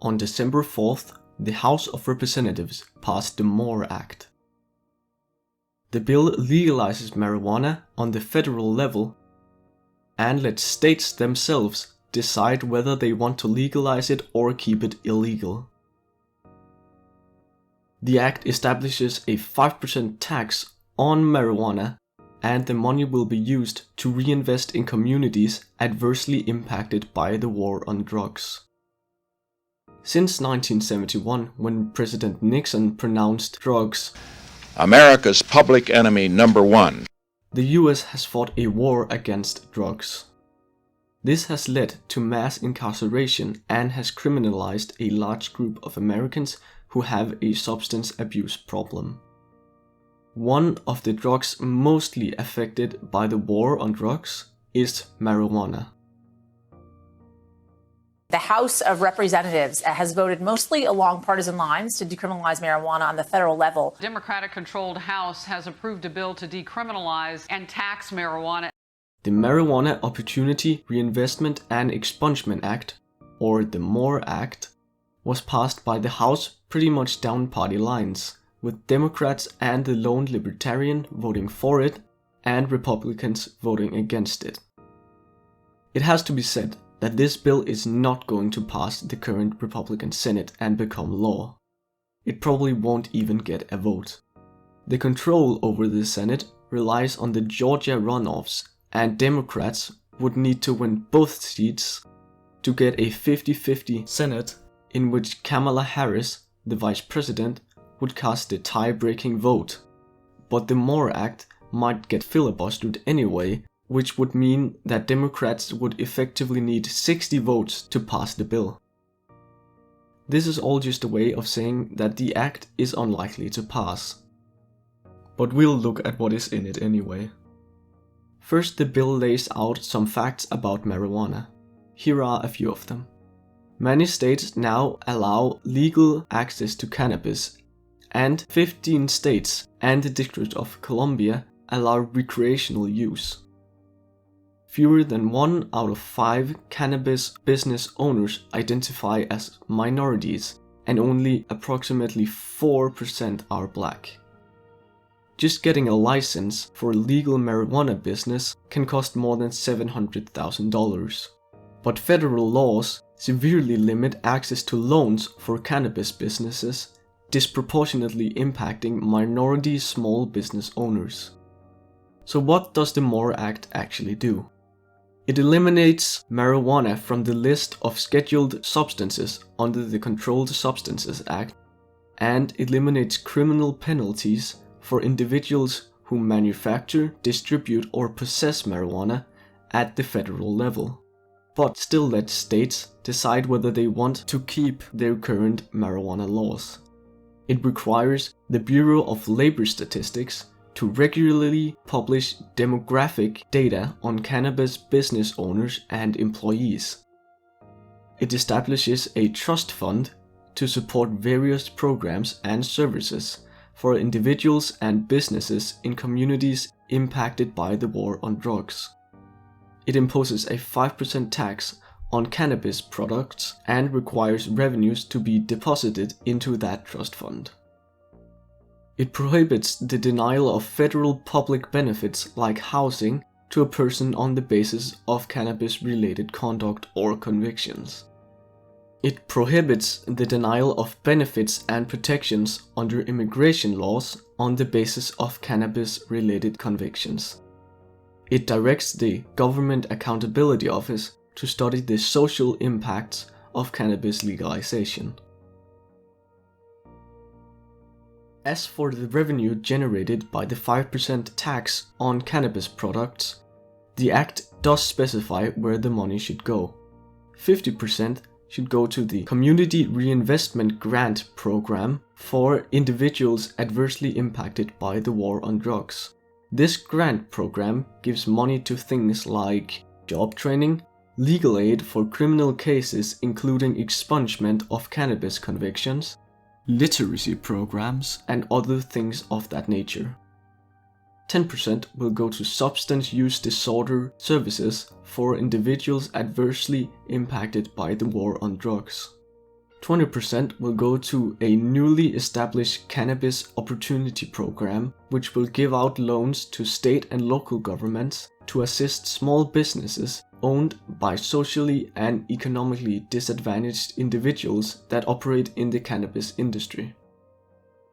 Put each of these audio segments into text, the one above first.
on December 4th, the House of Representatives passed the MORE Act. The bill legalizes marijuana on the federal level and lets states themselves decide whether they want to legalize it or keep it illegal. The act establishes a 5% tax on marijuana, and the money will be used to reinvest in communities adversely impacted by the war on drugs. Since 1971, when President Nixon pronounced drugs America's public enemy number one, the US has fought a war against drugs. This has led to mass incarceration and has criminalized a large group of Americans who have a substance abuse problem. One of the drugs mostly affected by the war on drugs is marijuana. The House of Representatives has voted mostly along partisan lines to decriminalize marijuana on the federal level. Democratic-controlled House has approved a bill to decriminalize and tax marijuana. The Marijuana Opportunity, Reinvestment and Expungement Act, or the MORE Act, was passed by the House pretty much down party lines, with Democrats and the lone Libertarian voting for it and Republicans voting against it. It has to be said that this bill is not going to pass the current Republican Senate and become law. It probably won't even get a vote. The control over the Senate relies on the Georgia runoffs, and Democrats would need to win both seats to get a 50-50 Senate in which Kamala Harris, the vice president, would cast the tie-breaking vote. But the MORE Act might get filibustered anyway, which would mean that Democrats would effectively need 60 votes to pass the bill. This is all just a way of saying that the act is unlikely to pass. But we'll look at what is in it anyway. First, the bill lays out some facts about marijuana. Here are a few of them. Many states now allow legal access to cannabis, and 15 states and the District of Columbia allow recreational use. Fewer than 1 out of 5 cannabis business owners identify as minorities, and only approximately 4% are black. Just getting a license for a legal marijuana business can cost more than $700,000. But federal laws severely limit access to loans for cannabis businesses, disproportionately impacting minority small business owners. So what does the MORE Act actually do? It eliminates marijuana from the list of scheduled substances under the Controlled Substances Act and eliminates criminal penalties for individuals who manufacture, distribute or possess marijuana at the federal level, but still lets states decide whether they want to keep their current marijuana laws. It requires the Bureau of Labor Statistics to regularly publish demographic data on cannabis business owners and employees. It establishes a trust fund to support various programs and services for individuals and businesses in communities impacted by the war on drugs. It imposes a 5% tax on cannabis products and requires revenues to be deposited into that trust fund. It prohibits the denial of federal public benefits like housing to a person on the basis of cannabis-related conduct or convictions. It prohibits the denial of benefits and protections under immigration laws on the basis of cannabis-related convictions. It directs the Government Accountability Office to study the social impacts of cannabis legalization. As for the revenue generated by the 5% tax on cannabis products, the Act does specify where the money should go. 50% should go to the Community Reinvestment Grant Program for individuals adversely impacted by the war on drugs. This grant program gives money to things like job training, legal aid for criminal cases including expungement of cannabis convictions, literacy programs, and other things of that nature. 10% will go to substance use disorder services for individuals adversely impacted by the war on drugs. 20% will go to a newly established Cannabis Opportunity Program, which will give out loans to state and local governments to assist small businesses owned by socially and economically disadvantaged individuals that operate in the cannabis industry.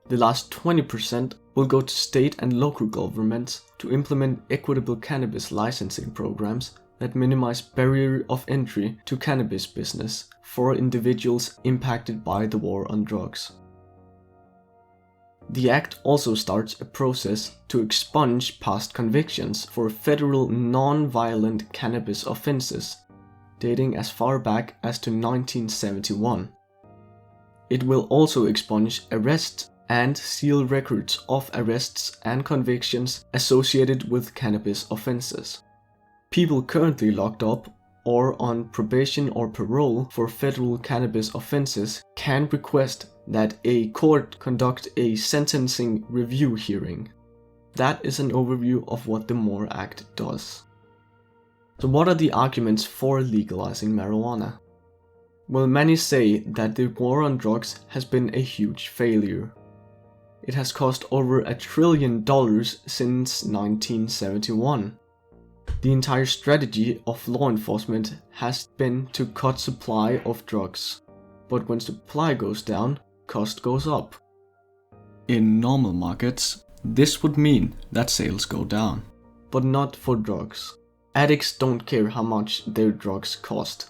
The last 20% will go to state and local governments to implement equitable cannabis licensing programs that minimize barrier of entry to cannabis business for individuals impacted by the war on drugs. The Act also starts a process to expunge past convictions for federal non-violent cannabis offenses, dating as far back as to 1971. It will also expunge arrests and seal records of arrests and convictions associated with cannabis offenses. People currently locked up or on probation or parole for federal cannabis offenses can request that a court conduct a sentencing review hearing. That is an overview of what the MORE Act does. So what are the arguments for legalizing marijuana? Well, many say that the war on drugs has been a huge failure. It has cost over $1 trillion since 1971. The entire strategy of law enforcement has been to cut supply of drugs. But when supply goes down, cost goes up. In normal markets, this would mean that sales go down. But not for drugs. Addicts don't care how much their drugs cost.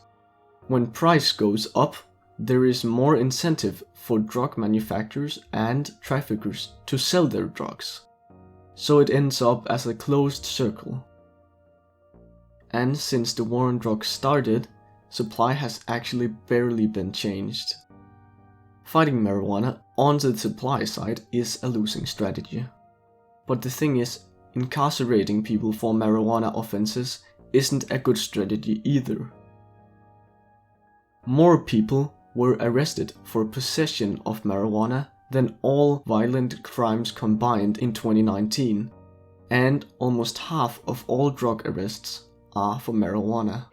When price goes up, there is more incentive for drug manufacturers and traffickers to sell their drugs. So it ends up as a closed circle. And since the war on drugs started, supply has actually barely been changed. Fighting marijuana on the supply side is a losing strategy. But the thing is, incarcerating people for marijuana offenses isn't a good strategy either. More people were arrested for possession of marijuana than all violent crimes combined in 2019, and almost half of all drug arrests are for marijuana.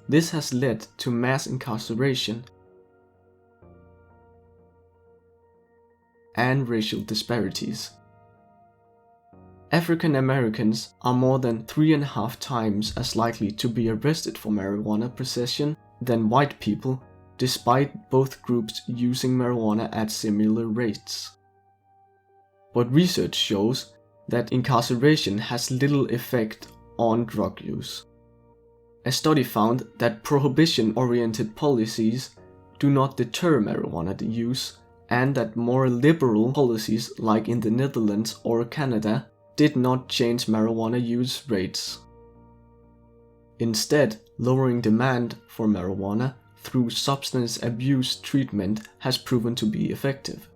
This has led to mass incarceration and racial disparities. African Americans are more than 3.5 times as likely to be arrested for marijuana possession than white people, despite both groups using marijuana at similar rates. But research shows that incarceration has little effect on drug use. A study found that prohibition-oriented policies do not deter marijuana use, and that more liberal policies like in the Netherlands or Canada did not change marijuana use rates. Instead, lowering demand for marijuana through substance abuse treatment has proven to be effective.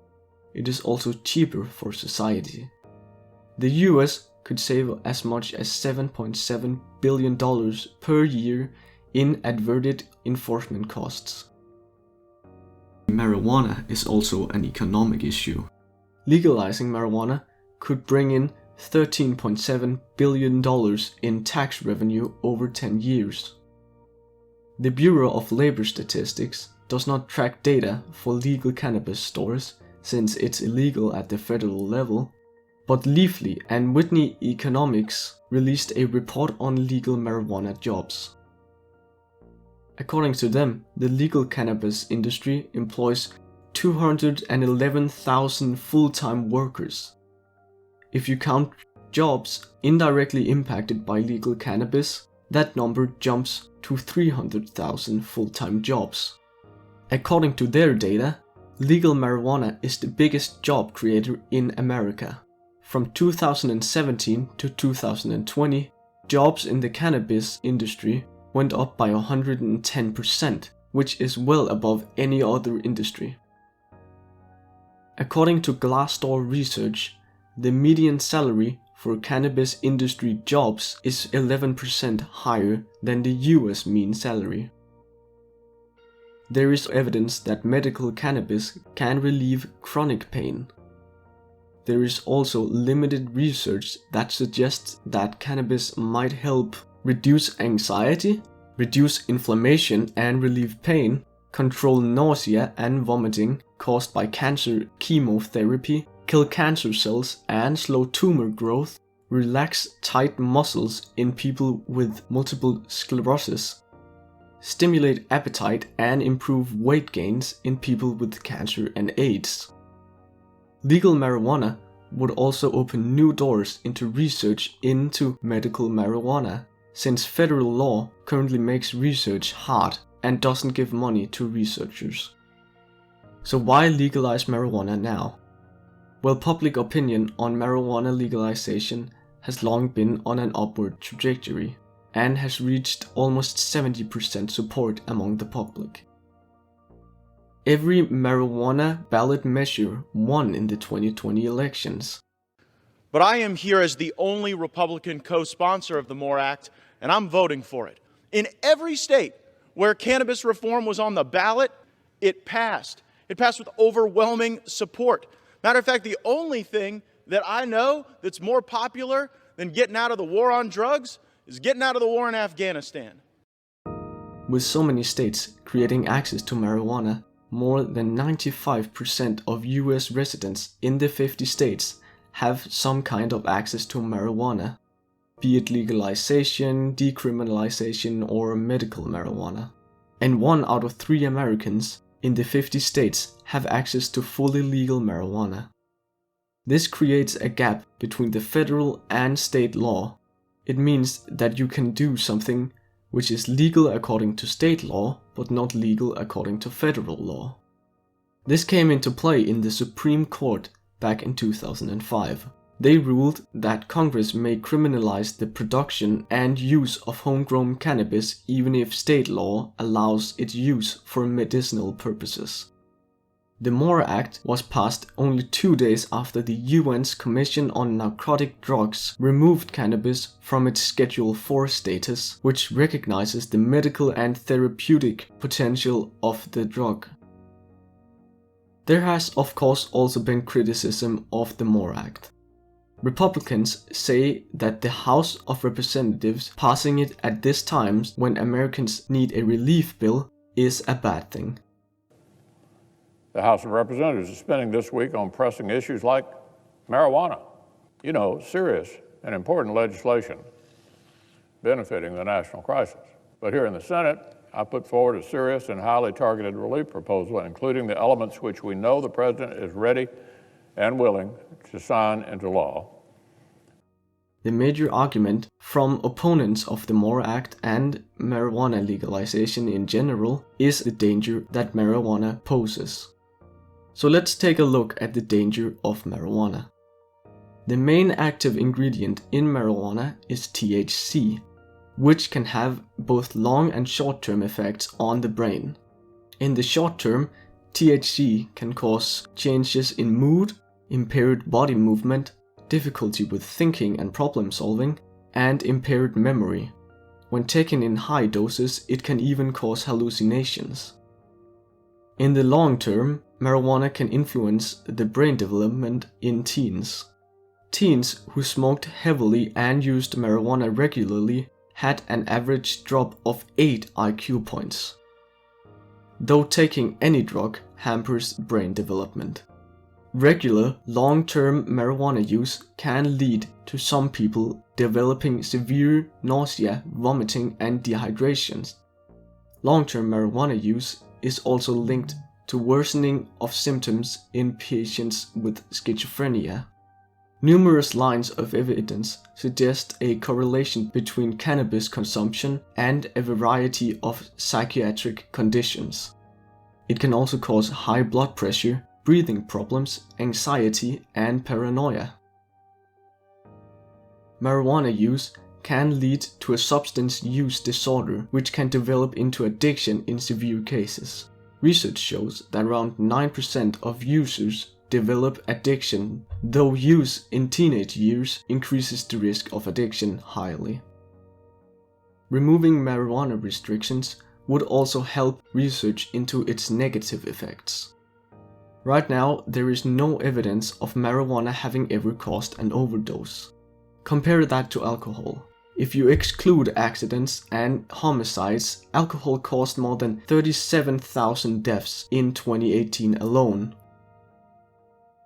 It is also cheaper for society. The US could save as much as $7.7 billion per year in averted enforcement costs. Marijuana is also an economic issue. Legalizing marijuana could bring in $13.7 billion in tax revenue over 10 years. The Bureau of Labor Statistics does not track data for legal cannabis stores since it's illegal at the federal level, but Leafly and Whitney Economics released a report on legal marijuana jobs. According to them, the legal cannabis industry employs 211,000 full-time workers. If you count jobs indirectly impacted by legal cannabis, that number jumps to 300,000 full-time jobs. According to their data, legal marijuana is the biggest job creator in America. From 2017 to 2020, jobs in the cannabis industry went up by 110%, which is well above any other industry. According to Glassdoor research, the median salary for cannabis industry jobs is 11% higher than the US mean salary. There is evidence that medical cannabis can relieve chronic pain. There is also limited research that suggests that cannabis might help reduce anxiety, reduce inflammation and relieve pain, control nausea and vomiting caused by cancer chemotherapy, kill cancer cells and slow tumor growth, relax tight muscles in people with multiple sclerosis, stimulate appetite and improve weight gains in people with cancer and AIDS. Legal marijuana would also open new doors into research into medical marijuana, since federal law currently makes research hard and doesn't give money to researchers. So why legalize marijuana now? Well, public opinion on marijuana legalization has long been on an upward trajectory and has reached almost 70% support among the public. Every marijuana ballot measure won in the 2020 elections. But I am here as the only Republican co-sponsor of the MORE Act, and I'm voting for it. In every state where cannabis reform was on the ballot, it passed. It passed with overwhelming support. Matter of fact, the only thing that I know that's more popular than getting out of the war on drugs is getting out of the war in Afghanistan. With so many states creating access to marijuana, more than 95% of US residents in the 50 states have some kind of access to marijuana, be it legalization, decriminalization, or medical marijuana. And 1 out of 3 Americans in the 50 states have access to fully legal marijuana. This creates a gap between the federal and state law. It means that you can do something which is legal according to state law, but not legal according to federal law. This came into play in the Supreme Court back in 2005. They ruled that Congress may criminalize the production and use of homegrown cannabis even if state law allows its use for medicinal purposes. The MORE Act was passed only 2 days after the UN's Commission on Narcotic Drugs removed cannabis from its Schedule 4 status, which recognizes the medical and therapeutic potential of the drug. There has of course also been criticism of the MORE Act. Republicans say that the House of Representatives passing it at this time when Americans need a relief bill is a bad thing. The House of Representatives is spending this week on pressing issues like marijuana. You know, serious and important legislation benefiting the national crisis. But here in the Senate, I put forward a serious and highly targeted relief proposal, including the elements which we know the President is ready and willing to sign into law. The major argument from opponents of the MORE Act and marijuana legalization in general is the danger that marijuana poses. So let's take a look at the danger of marijuana. The main active ingredient in marijuana is THC, which can have both long and short-term effects on the brain. In the short term, THC can cause changes in mood, impaired body movement, difficulty with thinking and problem solving, and impaired memory. When taken in high doses, it can even cause hallucinations. In the long term, marijuana can influence the brain development in teens. Teens who smoked heavily and used marijuana regularly had an average drop of 8 IQ points. Though taking any drug hampers brain development. Regular, long-term marijuana use can lead to some people developing severe nausea, vomiting, and dehydration. Long-term marijuana use is also linked to worsening of symptoms in patients with schizophrenia. Numerous lines of evidence suggest a correlation between cannabis consumption and a variety of psychiatric conditions. It can also cause high blood pressure, breathing problems, anxiety, and paranoia. Marijuana use can lead to a substance use disorder, which can develop into addiction in severe cases. Research shows that around 9% of users develop addiction, though use in teenage years increases the risk of addiction highly. Removing marijuana restrictions would also help research into its negative effects. Right now, there is no evidence of marijuana having ever caused an overdose. Compare that to alcohol. If you exclude accidents and homicides, alcohol caused more than 37,000 deaths in 2018 alone.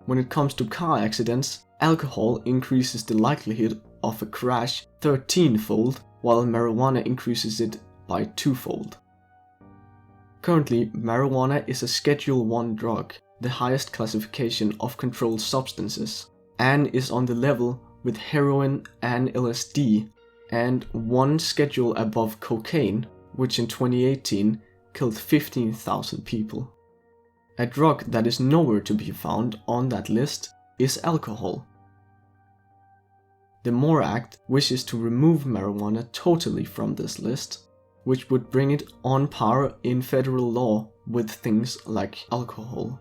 When it comes to car accidents, alcohol increases the likelihood of a crash 13-fold, while marijuana increases it by 2-fold. Currently, marijuana is a Schedule 1 drug, the highest classification of controlled substances, and is on the level with heroin and LSD, and one schedule above cocaine, which in 2018 killed 15,000 people. A drug that is nowhere to be found on that list is alcohol. The MORE Act wishes to remove marijuana totally from this list, which would bring it on par in federal law with things like alcohol.